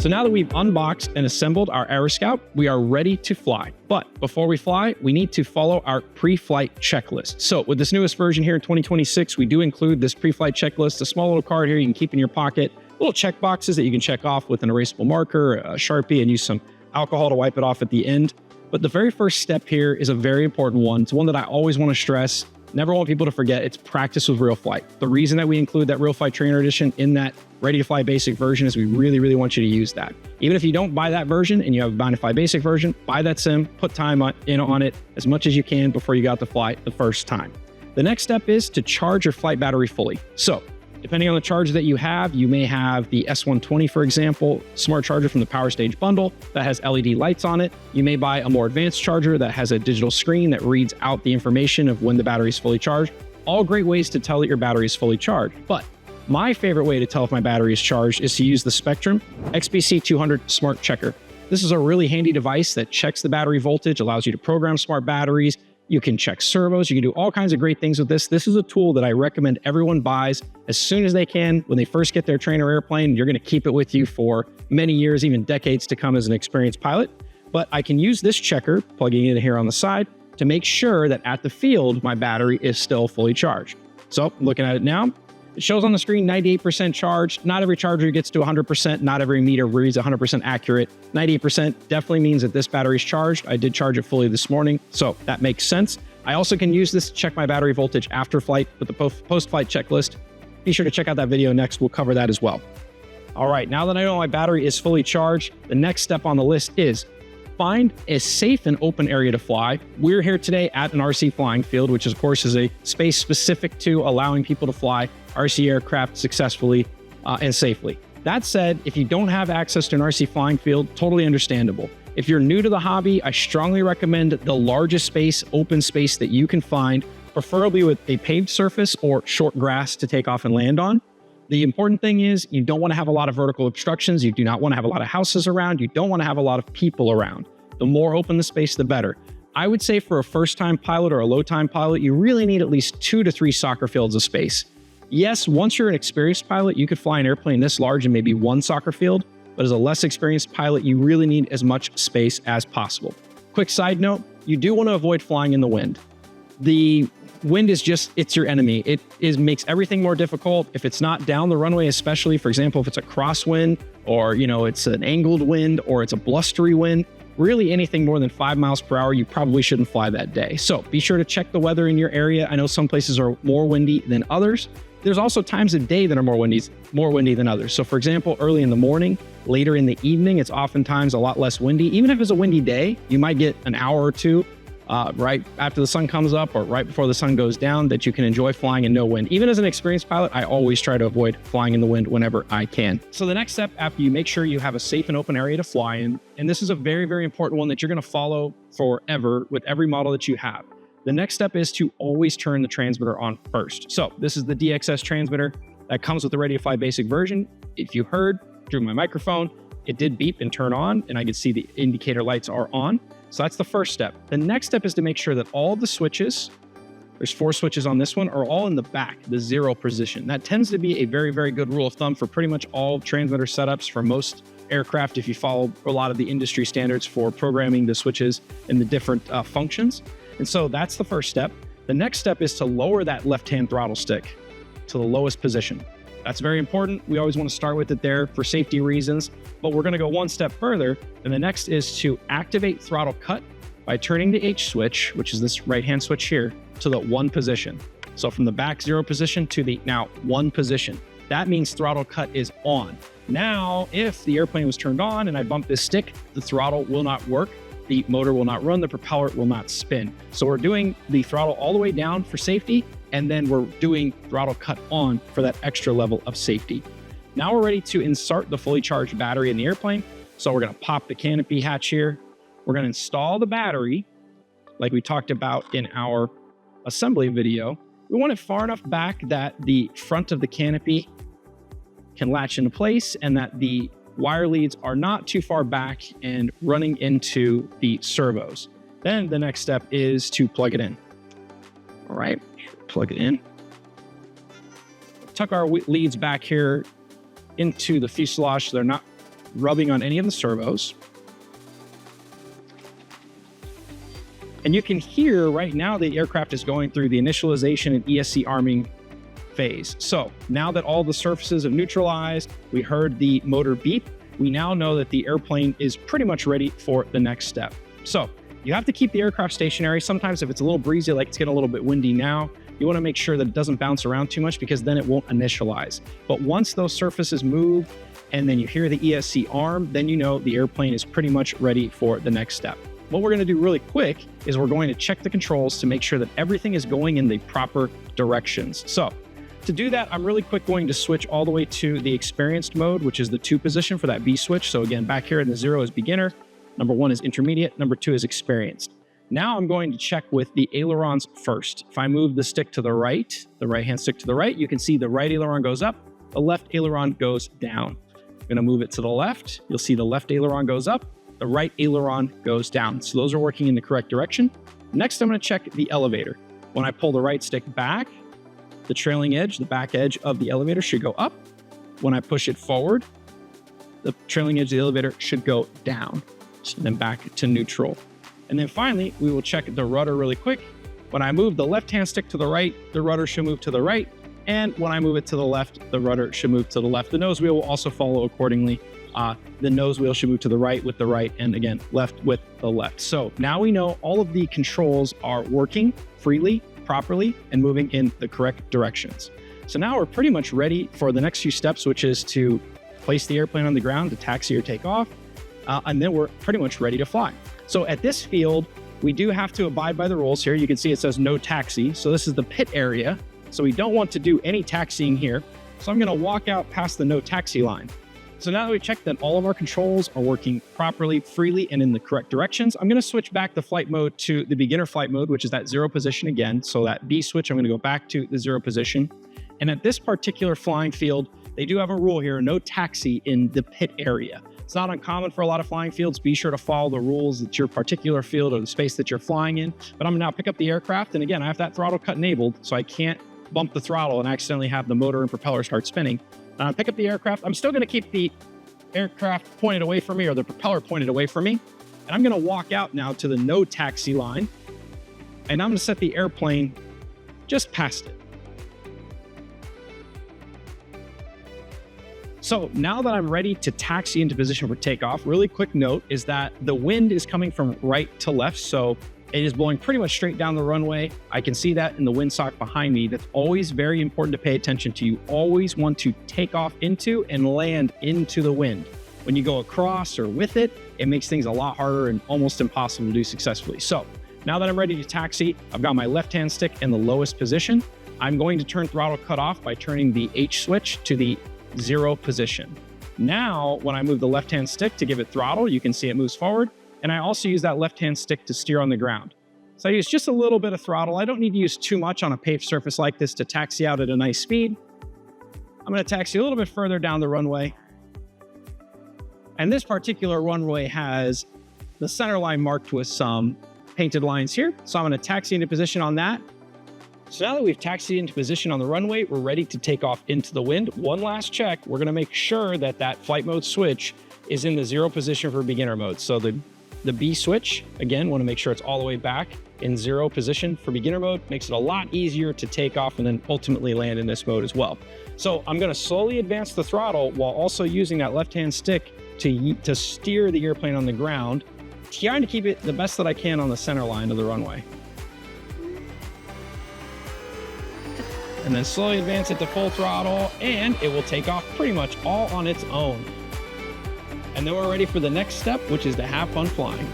So now that we've unboxed and assembled our AeroScout, we are ready to fly. But before we fly, we need to follow our pre-flight checklist. So with this newest version here in 2026, we do include this pre-flight checklist, a small little card here you can keep in your pocket, little check boxes that you can check off with an erasable marker, a Sharpie, and use some alcohol to wipe it off at the end. But the very first step here is a very important one. It's one that I always want to stress. Never want people to forget. It's practice with RealFlight. The reason that we include that RealFlight Trainer Edition in that Ready to Fly Basic version is we really want you to use that. Even if you don't buy that version and you have a Bound to Fly Basic version, buy that sim, put time in on it as much as you can before you got to fly the first time. The next step is to charge your flight battery fully. So depending on the charger that you have, you may have the S120, for example, smart charger from the Power Stage bundle that has LED lights on it. You may buy a more advanced charger that has a digital screen that reads out the information of when the battery is fully charged. All great ways to tell that your battery is fully charged. But my favorite way to tell if my battery is charged is to use the Spectrum XBC200 Smart Checker. This is a really handy device that checks the battery voltage, allows you to program smart batteries. You can check servos. You can do all kinds of great things with this. This is a tool that I recommend everyone buys as soon as they can. When they first get their trainer airplane, you're going to keep it with you for many years, even decades to come as an experienced pilot. But I can use this checker, plugging it in here on the side, to make sure that at the field, my battery is still fully charged. So looking at it now, it shows on the screen 98% charged. Not every charger gets to 100%. Not every meter reads 100% accurate. 98% definitely means that this battery is charged. I did charge it fully this morning, so that makes sense. I also can use this to check my battery voltage after flight with the post-flight checklist. Be sure to check out that video next. We'll cover that as well. All right, now that I know my battery is fully charged, the next step on the list is find a safe and open area to fly. We're here today at an RC flying field, which of course is a space specific to allowing people to fly RC aircraft successfully and safely. That said, if you don't have access to an RC flying field, totally understandable. If you're new to the hobby, I strongly recommend the largest space, open space that you can find, preferably with a paved surface or short grass to take off and land on. The important thing is you don't want to have a lot of vertical obstructions. You do not want to have a lot of houses around. You don't want to have a lot of people around. The more open the space, the better. I would say for a first-time pilot or a low-time pilot, you really need at least 2 to 3 soccer fields of space. Yes, once you're an experienced pilot, you could fly an airplane this large in maybe 1 soccer field, but as a less experienced pilot, you really need as much space as possible. Quick side note, you do want to avoid flying in the wind. The wind is it's your enemy. It makes everything more difficult. If it's not down the runway, especially, for example, if it's a crosswind or, it's an angled wind or it's a blustery wind, really anything more than 5 miles per hour, you probably shouldn't fly that day. So be sure to check the weather in your area. I know some places are more windy than others. There's also times of day that are more windy than others. So for example, early in the morning, later in the evening, it's oftentimes a lot less windy. Even if it's a windy day, you might get an hour or two right after the sun comes up or right before the sun goes down that you can enjoy flying in no wind. Even as an experienced pilot, I always try to avoid flying in the wind whenever I can. So the next step after you make sure you have a safe and open area to fly in, and this is a very important one that you're going to follow forever with every model that you have. The next step is to always turn the transmitter on first. So this is the DXS transmitter that comes with the Ready to Fly Basic version. If you heard through my microphone, it did beep and turn on, and I could see the indicator lights are on. So that's the first step. The next step is to make sure that all the switches, there's 4 switches on this one, are all in the back, the 0 position. That tends to be a very good rule of thumb for pretty much all transmitter setups for most aircraft if you follow a lot of the industry standards for programming the switches and the different functions. And so that's the first step. The next step is to lower that left-hand throttle stick to the lowest position. That's very important. We always want to start with it there for safety reasons, but we're going to go one step further. And the next is to activate throttle cut by turning the H switch, which is this right-hand switch here, to the 1 position. So from the back 0 position to the now 1 position. That means throttle cut is on. Now, if the airplane was turned on and I bump this stick, the throttle will not work. The motor will not run, the propeller will not spin. So we're doing the throttle all the way down for safety, and then we're doing throttle cut on for that extra level of safety. Now we're ready to insert the fully charged battery in the airplane. So we're gonna pop the canopy hatch here. We're gonna install the battery like we talked about in our assembly video. We want it far enough back that the front of the canopy can latch into place and that the wire leads are not too far back and running into the servos. Then the next step is to plug it in. All right, plug it in. Tuck our leads back here into the fuselage so they're not rubbing on any of the servos. And you can hear right now the aircraft is going through the initialization and ESC arming phase. So now that all the surfaces have neutralized, we heard the motor beep, we now know that the airplane is pretty much ready for the next step. So you have to keep the aircraft stationary. Sometimes if it's a little breezy, like it's getting a little bit windy now, you want to make sure that it doesn't bounce around too much because then it won't initialize. But once those surfaces move and then you hear the ESC arm, then you know the airplane is pretty much ready for the next step. What we're going to do really quick is we're going to check the controls to make sure that everything is going in the proper directions. So to do that, I'm really quick going to switch all the way to the experienced mode, which is the 2 position for that B switch. So again, back here in the 0 is beginner, number 1 is intermediate, number 2 is experienced. Now I'm going to check with the ailerons first. If I move the stick to the right-hand stick to the right, you can see the right aileron goes up, the left aileron goes down. I'm going to move it to the left. You'll see the left aileron goes up, the right aileron goes down. So those are working in the correct direction. Next, I'm going to check the elevator. When I pull the right stick back, the trailing edge, the back edge of the elevator should go up. When I push it forward, the trailing edge of the elevator should go down, and then back to neutral. And then finally, we will check the rudder really quick. When I move the left-hand stick to the right, the rudder should move to the right. And when I move it to the left, the rudder should move to the left. The nose wheel will also follow accordingly. The nose wheel should move to the right with the right, and again, left with the left. So now we know all of the controls are working freely, properly, and moving in the correct directions. So now we're pretty much ready for the next few steps, which is to place the airplane on the ground to taxi or take off, and then we're pretty much ready to fly. So at this field, we do have to abide by the rules here. You can see it says no taxi. So this is the pit area. So we don't want to do any taxiing here. So I'm going to walk out past the no taxi line. So now that we've checked that all of our controls are working properly, freely, and in the correct directions, I'm going to switch back the flight mode to the beginner flight mode, which is that 0 position again. So that B switch, I'm going to go back to the 0 position. And at this particular flying field, they do have a rule here, no taxi in the pit area. It's not uncommon for a lot of flying fields. Be sure to follow the rules at your particular field or the space that you're flying in. But I'm going to now pick up the aircraft. And again, I have that throttle cut enabled, so I can't bump the throttle and accidentally have the motor and propeller start spinning. Pick up the aircraft. I'm still going to keep the aircraft pointed away from me, or the propeller pointed away from me. And I'm going to walk out now to the no taxi line. And I'm going to set the airplane just past it. So now that I'm ready to taxi into position for takeoff, really quick note is that the wind is coming from right to left. So it is blowing pretty much straight down the runway. I can see that in the windsock behind me. That's always very important to pay attention to. You always want to take off into and land into the wind. When you go across or with it, it makes things a lot harder and almost impossible to do successfully. So now that I'm ready to taxi, I've got my left-hand stick in the lowest position. I'm going to turn throttle cut off by turning the H switch to the 0 position. Now, when I move the left-hand stick to give it throttle, you can see it moves forward. And I also use that left-hand stick to steer on the ground. So I use just a little bit of throttle. I don't need to use too much on a paved surface like this to taxi out at a nice speed. I'm going to taxi a little bit further down the runway. And this particular runway has the center line marked with some painted lines here. So I'm going to taxi into position on that. So now that we've taxied into position on the runway, we're ready to take off into the wind. One last check. We're going to make sure that that flight mode switch is in the 0 position for beginner mode. So the B switch, again, want to make sure it's all the way back in 0 position for beginner mode. Makes it a lot easier to take off and then ultimately land in this mode as well. So I'm going to slowly advance the throttle while also using that left-hand stick to steer the airplane on the ground, trying to keep it the best that I can on the center line of the runway. And then slowly advance it to full throttle, and it will take off pretty much all on its own. And then we're ready for the next step, which is to have fun flying.